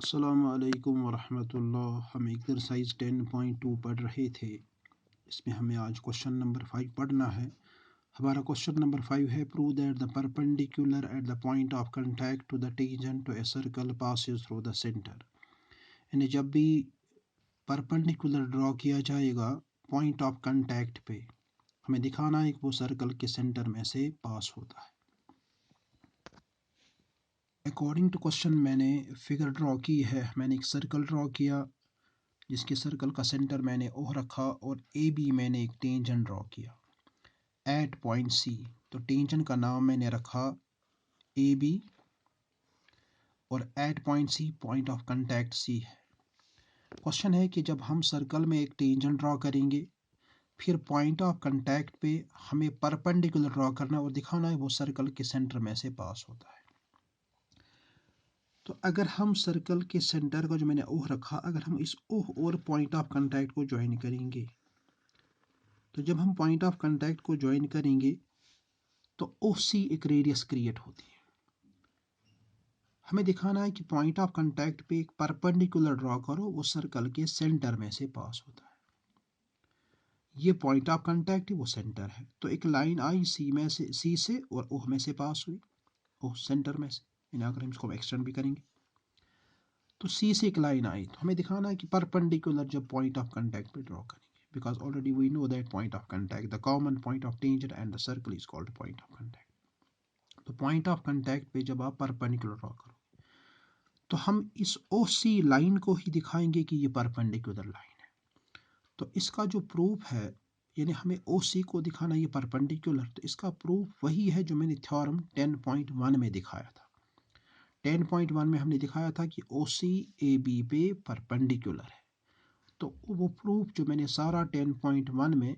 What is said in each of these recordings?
अस्सलाम वालेकुम वरहमतुल्लाह। हम एक्सरसाइज 10.2 पढ़ रहे थे। इसमें हमें आज क्वेश्चन नंबर 5 पढ़ना है। हमारा क्वेश्चन नंबर 5 है, prove that the perpendicular at the point of contact to the tangent to a circle passes through the centre. यानी जब भी परपेंडिकुलर ड्रॉ किया जाएगा पॉइंट ऑफ कांटेक्ट पे, हमें दिखाना है कि वो सर्कल के सेंटर में से पास होता है। अकॉर्डिंग टू क्वेश्चन मैंने फिगर ड्रॉ की है। मैंने एक सर्कल ड्रॉ किया जिसके सर्कल का सेंटर मैंने ओ रखा और ए बी मैंने एक टेंजेंट ड्रॉ किया एट पॉइंट सी। तो टेंजेंट का नाम मैंने रखा ए बी और at point C point of contact C है। क्वेश्चन है कि जब हम सर्कल में एक टेंजेंट ड्रॉ करेंगे फिर पॉइंट ऑफ कांटेक्ट पे हमें परपेंडिकुलर ड्रॉ करना है और दिखाना है वो सर्कल के सेंटर में से पास होता है। तो अगर हम सर्कल के सेंटर का जो मैंने ओह रखा, अगर हम इस ओह और पॉइंट ऑफ कांटेक्ट को ज्वाइन करेंगे, तो जब हम पॉइंट ऑफ कांटेक्ट को ज्वाइन करेंगे तो ओ सी एक रेडियस क्रिएट होती है। हमें दिखाना है कि पॉइंट ऑफ कांटेक्ट पे एक परपेंडिकुलर ड्रॉ करो, वो सर्कल के सेंटर में से पास होता है। ये पॉइंट ऑफ कांटेक्ट है, वो सेंटर है। तो एक लाइन आई सी में से, सी से और ओह में से पास हुई, ओह सेंटर में से। यानी अगर हम इसको एक्सटेंड भी करेंगे तो सी से एक लाइन आई, तो हमें दिखाना है कि परपेंडिकुलर जब पॉइंट ऑफ कांटेक्ट पे ड्रॉ करेंगे, because already we know that point of contact, the common point of tangent and the circle is called point of contact. तो पॉइंट ऑफ कांटेक्ट पे जब आप परपेंडिकुलर ड्रॉ करो तो हम इस ओ सी लाइन को ही दिखाएंगे कि ये परपेंडिकुलर लाइन है। तो इसका जो प्रूफ है, यानी हमें ओ सी को दिखाना ये परपेंडिकुलर, तो इसका प्रूफ वही है जो मैंने थ्योरम 10.1 में दिखाया था। 10.1 में हमने दिखाया था कि ओ सी ए बी पे परपेंडिकुलर है। तो वो प्रूफ जो मैंने सारा 10.1 में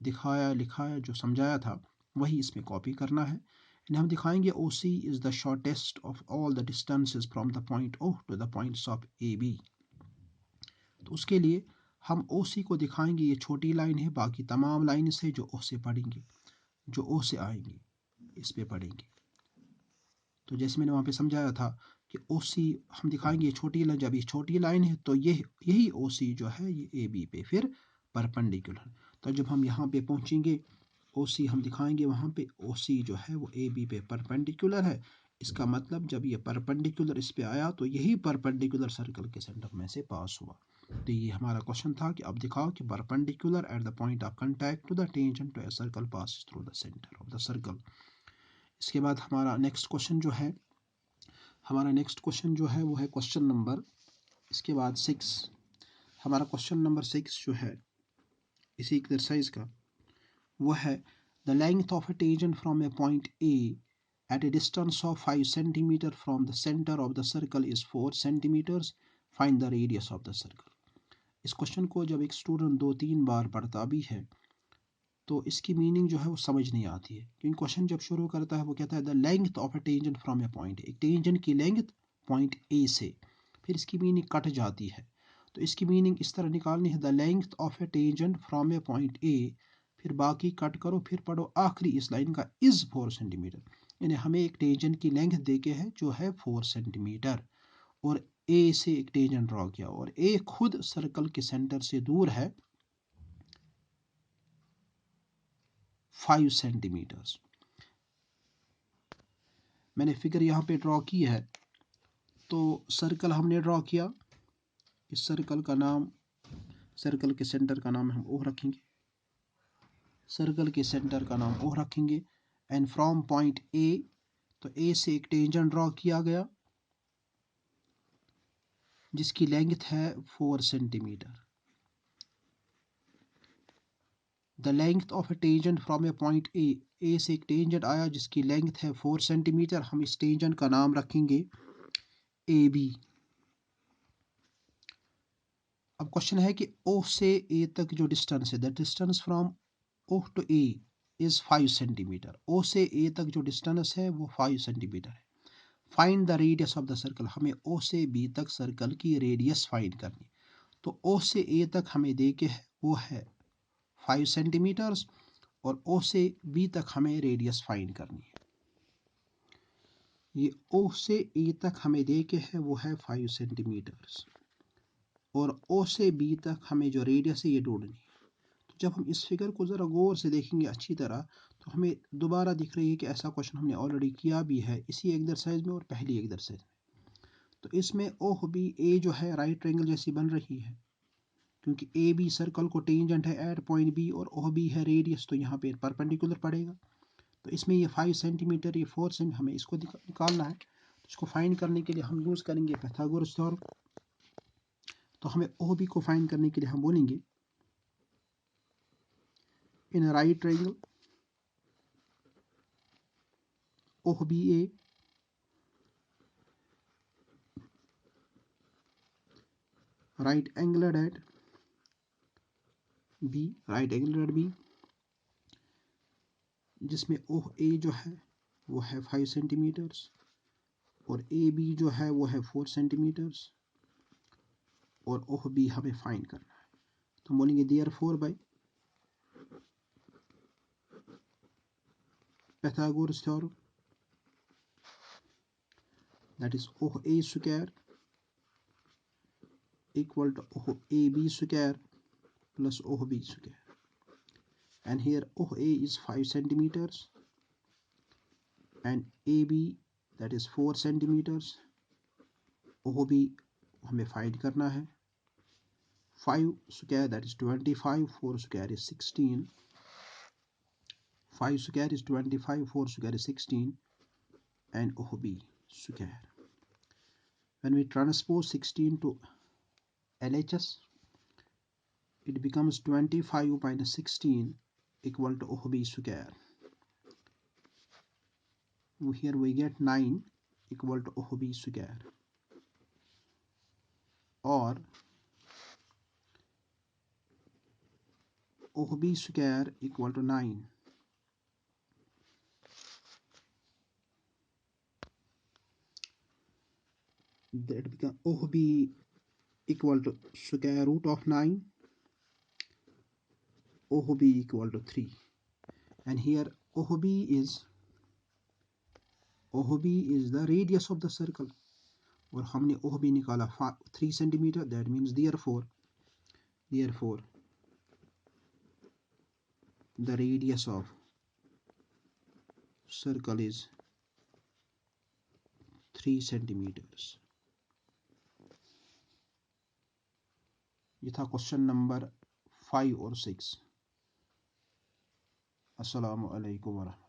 दिखाया, लिखाया, जो समझाया था, वही इसमें कॉपी करना है। हम दिखाएंगे O C is the shortest of all the distances from the point O to the points of A B. तो उसके लिए हम ओ सी को दिखाएंगे ये छोटी लाइन है, बाकी तमाम लाइन से जो ओ से पढ़ेंगे, जो ओ से आएंगे, इस पे पढ़ेंगे। तो जैसे मैंने वहाँ पे समझाया था कि ओ सी हम दिखाएंगे ये छोटी लाइन, जब ये छोटी लाइन है तो यही ओ सी जो है ये ए बी पे फिर परपेंडिकुलर। तो जब हम यहाँ पे पहुँचेंगे ओ सी हम दिखाएंगे वहाँ पे ओ सी जो है वो ए बी पे परपेंडिकुलर है। इसका मतलब जब ये परपेंडिकुलर इस पे आया तो यही परपेंडिकुलर सर्कल के सेंटर में से पास हुआ। तो ये हमारा क्वेश्चन था कि अब दिखाओ कि perpendicular at the point of contact to the tangent to a circle pass through the centre of the circle. इसके बाद हमारा नेक्स्ट क्वेश्चन जो है, वो है क्वेश्चन नंबर, इसके बाद 6। हमारा क्वेश्चन नंबर 6 जो है इसी एक्सरसाइज का, वो है the length of a tangent from a point A at a distance of 5 cm from the center of the circle is 4 cm. Find the radius of the circle. इस question को जब एक स्टूडेंट 2-3 बार पढ़ता भी है तो इसकी मीनिंग जो है वो समझ नहीं आती है, क्योंकि क्वेश्चन जब शुरू करता है वो कहता है the length of A tangent from A point, एक टेंजेंट की लेंथ पॉइंट ए से, फिर इसकी मीनिंग कट जाती है। तो इसकी मीनिंग इस तरह निकालनी है, the length of A tangent from A point A, फिर बाकी कट करो, फिर पढ़ो आखिरी इस लाइन का, इज़ 4 सेंटीमीटर। यानी हमें एक टेंजेंट की लेंथ देके है जो है 4 सेंटीमीटर, और ए से एक टेंजेंट ड्रॉ किया, और ए खुद सर्कल के सेंटर से दूर है 5 सेंटीमीटर्स। मैंने फिगर यहाँ पे ड्रॉ की है। तो सर्कल हमने ड्रॉ किया, इस सर्कल का नाम, सर्कल के सेंटर का नाम हम ओह रखेंगे, सर्कल के सेंटर का नाम ओह रखेंगे। एंड फ्रॉम पॉइंट ए, तो ए से एक टेंजेंट ड्रॉ किया गया जिसकी लेंथ है 4 centimetre. The length of A tangent from A point A से एक टेंजेंट आया जिसकी लेंथ है 4 सेंटीमीटर। हम इस टेंजेंट का नाम रखेंगे ए बी। अब क्वेश्चन है कि ओ से ए तक जो डिस्टेंस है, the distance from O to A is 5 centimetre. O से ए तक जो डिस्टेंस है वो 5 सेंटीमीटर है। Find the radius of the circle, हमें ओ से बी तक सर्कल की रेडियस फाइंड करनी। तो ओ से ए तक हमें दे के है वो है 5 सेंटीमीटर्स, और ओ से बी तक हमें रेडियस फाइंड करनी है। ये O से E तक हमें दे के है वो है 5 सेंटीमीटर्स, और O से B तक हमें जो रेडियस है ये ढूंढनी है। तो जब हम इस फिगर को ज़रा गौर से देखेंगे अच्छी तरह, तो हमें दोबारा दिख रही है कि ऐसा क्वेश्चन हमने ऑलरेडी किया भी है इसी एक्सरसाइज में और पहली एक्सरसाइज में। तो इसमें OB जो है राइट ट्रायंगल जैसी बन रही है, क्योंकि AB सर्कल को टेंजेंट है एट पॉइंट B और OB है रेडियस, तो यहाँ पे परपेंडिकुलर पड़ेगा। तो इसमें ये 5 सेंटीमीटर, ये 4 सेंट, हमें इसको निकालना है। तो इसको फाइंड करने के लिए हम यूज़ करेंगे पाइथागोरस थ्योरम। तो हमें OB को फाइंड करने के लिए हम बोलेंगे in right triangle OBA right angle at B, right angle at B, जिसमें OA जो है वो है 5 सेंटीमीटर्स और AB जो है वो है 4 सेंटीमीटर्स और OB हमें फाइंड करना है। तो हम बोलेंगे therefore by Pythagoras theorem, that is OA square equal to OAB square plus OB square, and here OA is 5 centimeters and AB that is 4 centimeters, OB हमें फाइंड करना है। 5 square that is 25, 4 square is 16, 5 square is 25, 4 square is 16, and OB square. When we transpose 16 to LHS, it becomes 25 minus 16 equal to OB square. Here we get 9 equal to OB square, or OB square equal to 9. That becomes OB equal to square root of 9, OB equal to 3, and here OB is the radius of the circle, और हमने OB निकाला 3 centimetre, that means therefore the radius of circle is 3 centimeters. ये था question number 5 और 6। अस्सलामु अलैकुम वरहमतुल्लाह।